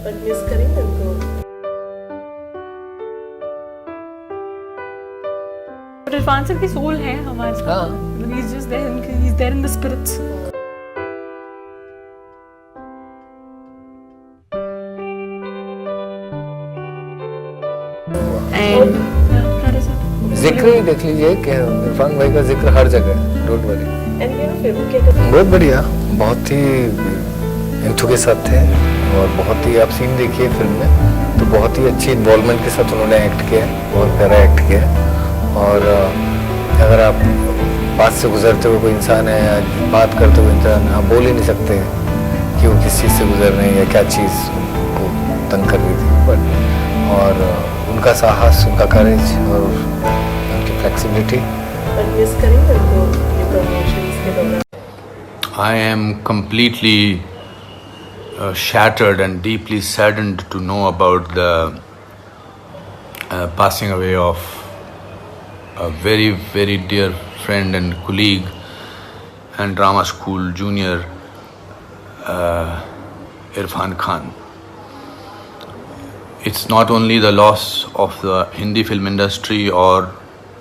But miss करेंगे उनको। But Irfan sir की सोल है हमारे साथ। हाँ। He's just there. He's there in the spirits. And जिक्र ही देख लीजिए कि इरफान भाई का जिक्र हर जगह है, don't worry. And you know film क्या करते बहुत बढ़िया, बहुत ही इंथु के साथ थे और बहुत ही, आप सीन देखिए फिल्म में तो बहुत ही अच्छी इन्वॉल्वमेंट के साथ उन्होंने एक्ट किया है, बहुत प्यारा एक्ट किया है। और अगर आप पास से गुजरते हुए कोई इंसान है या बात करते हुए इंसान, आप बोल ही नहीं सकते कि वो किस चीज़ से गुजर रहे हैं या क्या चीज़ उनको तंग कर रही थी। बट और उनका साहस, उनका करेज और उनकी फ्लेक्सिबिलिटी। बट मिस करेंगे उनको ये प्रमोशंस के दौरान। I am completely shattered and deeply saddened to know about the passing away of a very, very dear friend and colleague and drama school junior, Irfan Khan. It's not only the loss of the Hindi film industry, or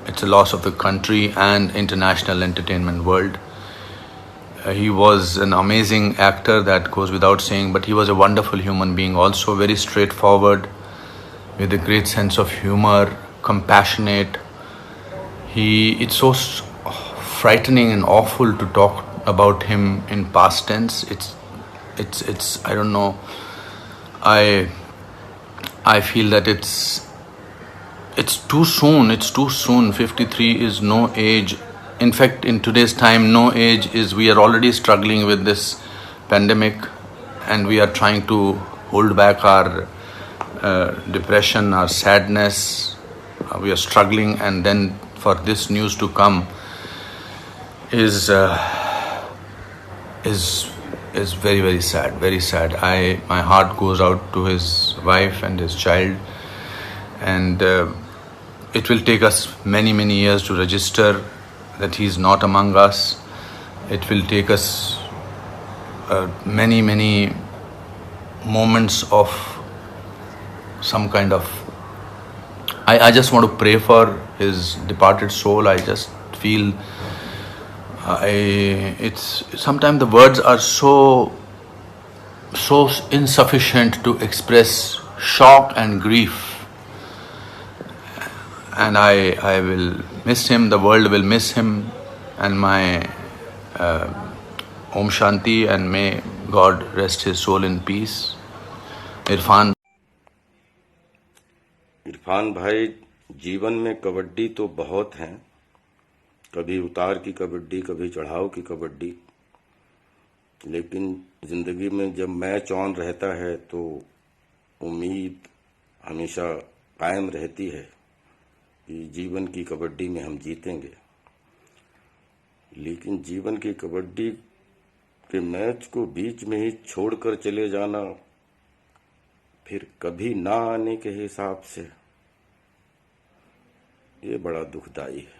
it's a loss of the country and international entertainment world. He was an amazing actor, that goes without saying, but he was a wonderful human being also, very straightforward, with a great sense of humor, compassionate. It's so frightening and awful to talk about him in past tense. It's I don't know. I feel that it's too soon. It's too soon. 53 is no age. In fact, in today's time, no age is. We are already struggling with this pandemic, and we are trying to hold back our depression, our sadness. We are struggling, and then for this news to come is very, very sad. Very sad. My heart goes out to his wife and his child, and it will take us many, many years to register that he is not among us. It will take us many, many moments of some kind of. I just want to pray for his departed soul. I just feel it's sometimes the words are so insufficient to express shock and grief. And I will miss him, the world will miss him, and my Om Shanti, and may God rest his soul in peace. Irfan भाई, जीवन में कबड्डी तो बहुत हैं, कभी उतार की कबड्डी, कभी चढ़ाव की कबड्डी, लेकिन जिंदगी में जब मैच ऑन रहता है तो उम्मीद हमेशा कायम रहती है कि जीवन की कबड्डी में हम जीतेंगे। लेकिन जीवन की कबड्डी के मैच को बीच में ही छोड़कर चले जाना, फिर कभी ना आने के हिसाब से, ये बड़ा दुखदाई है।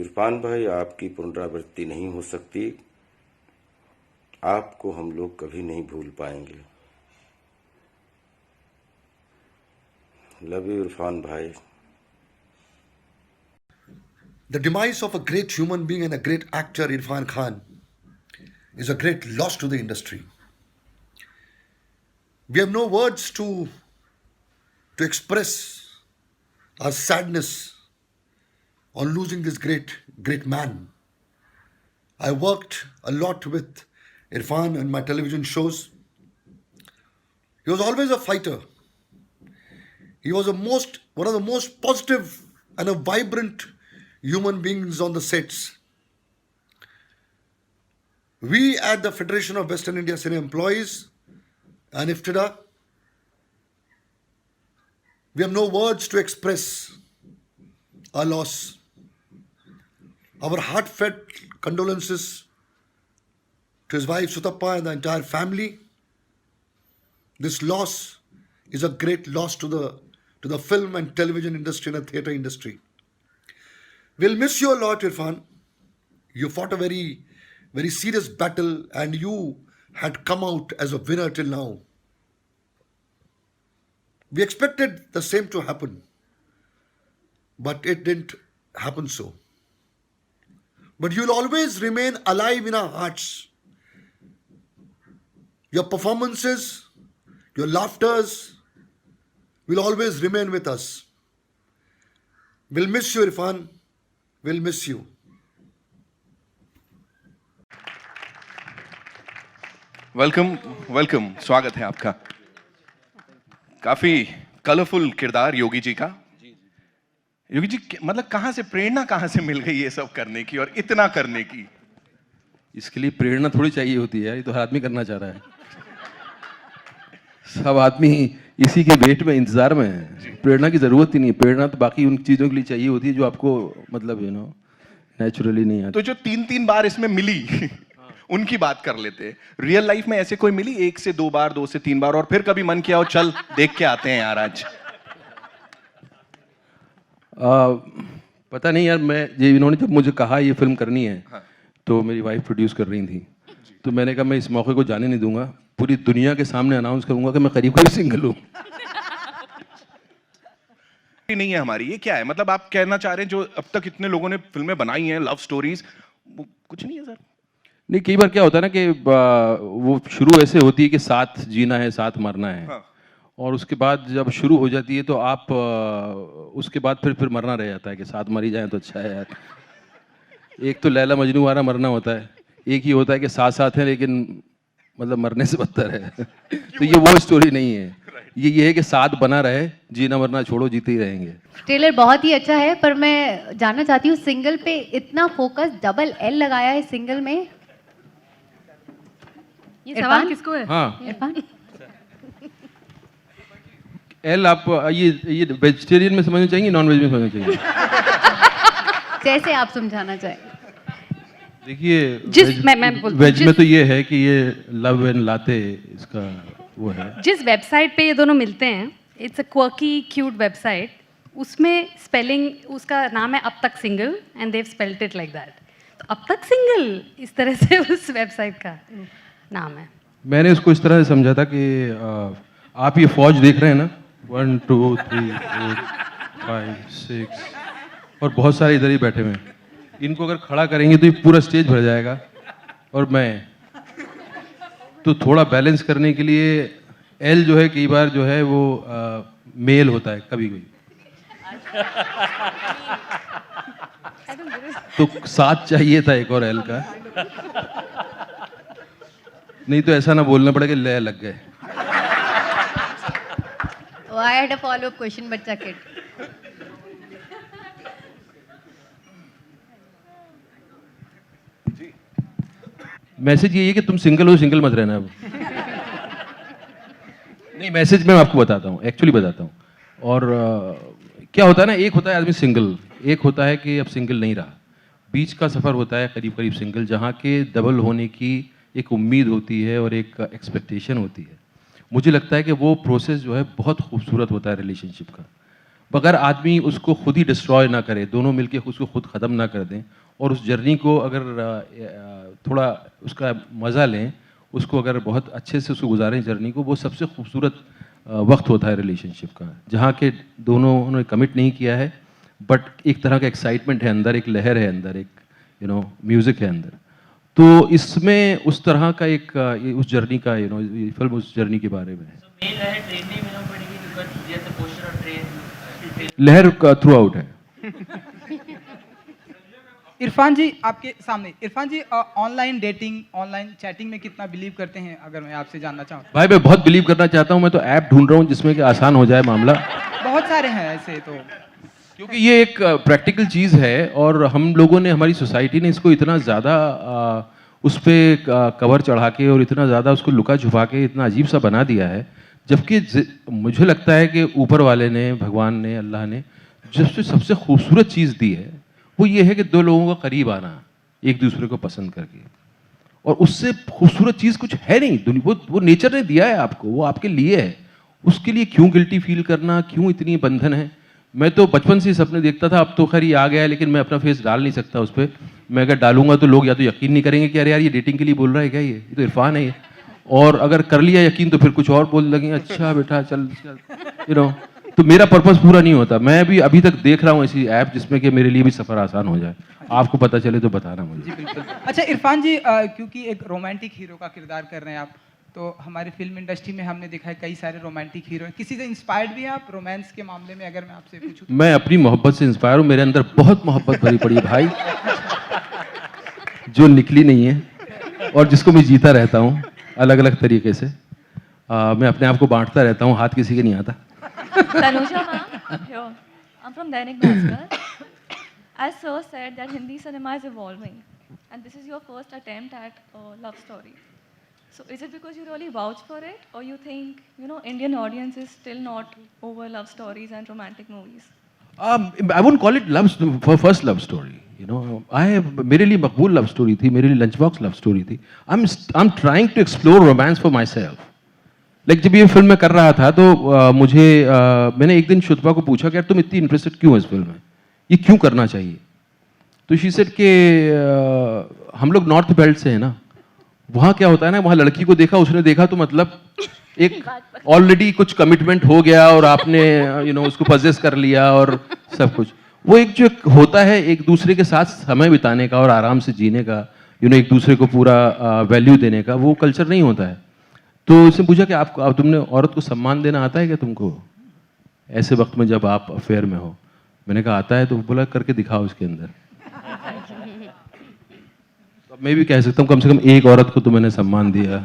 इरफान भाई, आपकी पुनरावृत्ति नहीं हो सकती, आपको हम लोग कभी नहीं भूल पाएंगे। लव यू इरफान भाई। The demise of a great human being and a great actor, Irfan Khan, is a great loss to the industry. We have no words to express our sadness on losing this great man. I worked a lot with Irfan in my television shows. He was always a fighter. He was one of the most positive and a vibrant human beings on the sets. We at the Federation of Western India Cinema Employees and IFTDA, we have no words to express our loss. Our heartfelt condolences to his wife Sutappa and the entire family. This loss is a great loss to the film and television industry and the theatre industry. We'll miss you a lot, Irfan. You fought a very, very serious battle, and you had come out as a winner till now. We expected the same to happen, but it didn't happen so. But you'll always remain alive in our hearts. Your performances, your laughters will always remain with us. We'll miss you, Irfan. We'll miss you. Welcome स्वागत है आपका। काफी colourful किरदार योगी जी का। योगी जी मतलब कहां से प्रेरणा कहां से मिल गई ये सब करने की और इतना करने की? इसके लिए प्रेरणा थोड़ी चाहिए होती है, ये तो हर आदमी करना चाह रहा है। सब आदमी इसी के वेट में इंतजार में है, प्रेरणा की जरूरत ही नहीं है। प्रेरणा तो बाकी उन चीजों के लिए चाहिए होती है जो आपको मतलब नेचुरली नहीं आती। तो जो 3 बार इसमें मिली उनकी बात कर लेते। रियल लाइफ में ऐसे कोई मिली 1 से 2 बार, 2 से 3 बार, और फिर कभी मन किया हो चल देख के आते हैं यार आज? पता नहीं यार, मैं ये इन्होंने जब मुझे कहा ये फिल्म करनी है, हाँ। तो मेरी वाइफ प्रोड्यूस कर रही थी, तो मैंने कहा मैं इस मौके को जाने नहीं दूंगा, पूरी दुनिया के सामने अनाउंस करूंगा कि मैं करीब करीब सिंगल हूँ। नहीं है हमारी, ये क्या है? मतलब आप कहना चाह रहे हैं जो अब तक इतने लोगों ने फिल्में बनाई हैं, लव स्टोरीज, कुछ नहीं है सर? नहीं, कई बार क्या होता है ना कि वो शुरू ऐसे होती है कि साथ जीना है, साथ मरना है, हाँ। और उसके बाद जब शुरू हो जाती है तो आप उसके बाद फिर मरना रह जाता है कि साथ मरी जाए तो अच्छा है यार। एक तो लैला मजनू वाला मरना होता है, एक ही होता है कि साथ साथ है लेकिन मतलब मरने से बदतर है। तो ये वो स्टोरी नहीं है, ये है कि साथ बना रहे, जीना मरना छोड़ो, जीते ही रहेंगे। ट्रेलर बहुत ही अच्छा है, पर मैं जानना चाहती हूँ सिंगल पे इतना फोकस डबल एल लगाया है सिंगल में, ये सवाल किसको है? हाँ इरफान। एल आप ये वेजिटेरियन में समझना चाहिए, नॉन वेज में समझना चाहिए? जैसे आप समझाना चाहें। देखिए वेज में तो ये है कि ये लव एंड लाते इसका वो है। जिस वेबसाइट पे ये दोनों मिलते हैं, it's a quirky cute website, उसमें स्पेलिंग उसका नाम है अब तक single and Dev spelled it like that. तो अब तक सिंगल इस तरह से उस वेबसाइट का नाम है। मैंने उसको इस तरह से समझा था कि आप ये फौज देख रहे हैं ना, 1 2 3 4 5 6 और बहुत सारे इधर ही बैठे हुए हैं, इनको अगर खड़ा करेंगे तो ये पूरा स्टेज भर जाएगा, और मैं तो थोड़ा बैलेंस करने के लिए एल जो है कई बार जो है वो मेल होता है कभी कभी, तो साथ चाहिए था एक और एल का, नहीं तो ऐसा ना बोलना पड़ेगा ले लग गए। I had a follow-up question, but check it. Message ये है कि तुम सिंगल हो, सिंगल मत रहना अब। नहीं, मैसेज मैं आपको बताता हूँ, एक्चुअली बताता हूँ। और क्या होता है ना, एक होता है आदमी सिंगल, एक होता है कि अब सिंगल नहीं रहा, बीच का सफ़र होता है करीब करीब सिंगल, जहाँ के डबल होने की एक उम्मीद होती है और एक एक्सपेक्टेशन होती है। मुझे लगता है कि वो प्रोसेस जो है बहुत खूबसूरत होता है रिलेशनशिप का, अगर आदमी उसको खुद ही डिस्ट्रॉय ना करे, दोनों मिलके उसको खुद ख़त्म ना कर दें, और उस जर्नी को अगर थोड़ा उसका मज़ा लें, उसको अगर बहुत अच्छे से उसको गुजारें जर्नी को, वो सबसे खूबसूरत वक्त होता है रिलेशनशिप का, जहाँ के दोनों उन्होंने कमिट नहीं किया है, बट एक तरह का एक्साइटमेंट है अंदर, एक लहर है अंदर, एक म्यूज़िक है अंदर। तो इसमें उस तरह का एक उस जर्नी का ये फिल्म उस जर्नी के बारे में है। लहर थ्रू आउट है। इरफान जी आपके सामने, इरफान जी ऑनलाइन डेटिंग, ऑनलाइन चैटिंग में कितना बिलीव करते हैं, अगर मैं आपसे जानना चाहूँ? भाई मैं बहुत बिलीव करना चाहता हूँ, मैं तो ऐप ढूंढ रहा हूँ जिसमें कि आसान हो जाए मामला। बहुत सारे हैं ऐसे तो, क्योंकि ये एक प्रैक्टिकल चीज़ है, और हम लोगों ने, हमारी सोसाइटी ने इसको इतना ज़्यादा उस पर कवर चढ़ा के और इतना ज़्यादा उसको लुका छुपा के इतना अजीब सा बना दिया है, जबकि मुझे लगता है कि ऊपर वाले ने, भगवान ने, अल्लाह ने जिससे सबसे खूबसूरत चीज़ दी है वो ये है कि दो लोगों का करीब आना एक दूसरे को पसंद करके, और उससे खूबसूरत चीज़ कुछ है नहीं। वो नेचर ने दिया है आपको, वो आपके लिए है, उसके लिए क्यों गिल्टी फील करना, क्यों इतनी बंधन है? मैं तो बचपन से सपने देखता था, अब तो खैर ये आ गया है, लेकिन मैं अपना फेस डाल नहीं सकता उस पर। मैं अगर डालूंगा तो लोग या तो यकीन नहीं करेंगे कि अरे यार ये डेटिंग के लिए बोल रहा है क्या, ये तो इरफान है ये, और अगर कर लिया यकीन तो फिर कुछ और बोलने लगे, अच्छा बेटा चल यू नो। तो मेरा पर्पस पूरा नहीं होता। मैं भी अभी तक देख रहा हूँ ऐसी ऐप जिसमें कि मेरे लिए भी सफ़र आसान हो जाए। आपको पता चले तो बताना मुझे। जी बिल्कुल। अच्छा इरफान जी, क्योंकि एक रोमांटिक हीरो का किरदार कर रहे हैं आप, तो हमारी फिल्म इंडस्ट्री में हमने देखा है कई सारे रोमांटिक हीरो हैं। किसी से इंस्पायर्ड भी हैं आप रोमांस के मामले में, अगर मैं आपसे पूछूं? मैं अपनी मोहब्बत से इंस्पायर हूँ। मेरे अंदर बहुत मोहब्बत भरी पड़ी है भाई, जो निकली नहीं है और जिसको मैं जीता रहता हूँ अलग अलग तरीके से। मैं अपने आप को बांटता रहता हूँ, हाथ किसी के नहीं आता। Tanuja ma'am, here. I'm from Dainik Bhaskar. As sir said that Hindi cinema is evolving and this is your first attempt at a love story. So is it because you really vouch for it or you think, you know, Indian audience is still not over love stories and romantic movies? I won't call it love first love story. You know, मेरे लिए मकबूल love story थी, मेरे लिए lunch box love story थी। I'm trying to explore romance for myself. Like जब ये film मैं कर रहा था तो मुझे मैंने एक दिन शुतबा को पूछा कि यार तुम इतनी इंटरेस्टेड क्यों हो इस फिल्म में, ये क्यों करना चाहिए? तो शी सेड कि हम लोग नॉर्थ बेल्ट से हैं ना, वहाँ क्या होता है ना, वहाँ लड़की को देखा, उसने देखा तो मतलब एक ऑलरेडी कुछ कमिटमेंट हो गया और आपने यू नो उसको पजेस कर लिया और सब कुछ। वो एक जो होता है एक दूसरे के साथ समय बिताने का और आराम से जीने का, यू नो एक दूसरे को पूरा वैल्यू देने का, वो कल्चर नहीं होता है। तो उसने पूछा कि आप तुमने औरत को सम्मान देना आता है क्या तुमको ऐसे वक्त में जब आप अफेयर में हो? मैंने कहा आता है। तो बोला करके दिखाओ उसके अंदर। तो मैं भी कह सकता हूँ कम से कम एक औरत को तो मैंने सम्मान दिया।